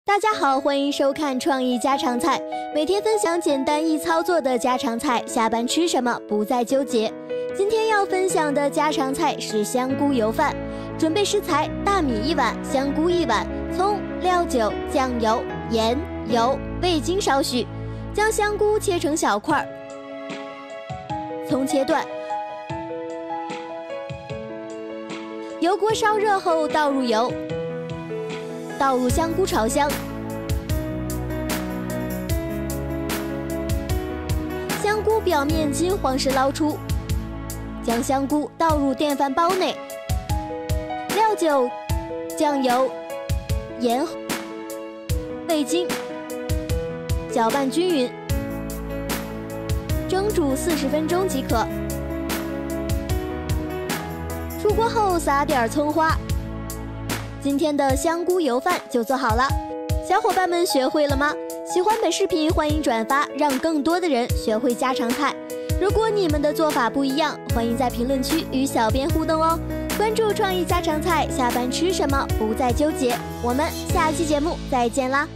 大家好，欢迎收看创意家常菜，每天分享简单易操作的家常菜，下班吃什么不再纠结。今天要分享的家常菜是香菇油饭。准备食材：大米1碗，香菇1碗，葱、料酒、酱油、盐、油、味精少许。将香菇切成小块，葱切断。油锅烧热后倒入油，倒入香菇炒香。香菇表面金黄时捞出，将香菇倒入电饭煲内，料酒、酱油、盐、味精，搅拌均匀，蒸煮40分钟即可。出锅后撒点葱花。今天的香菇油饭就做好了，小伙伴们学会了吗？喜欢本视频欢迎转发，让更多的人学会家常菜。如果你们的做法不一样，欢迎在评论区与小编互动哦。关注创意家常菜，下班吃什么不再纠结。我们下期节目再见啦！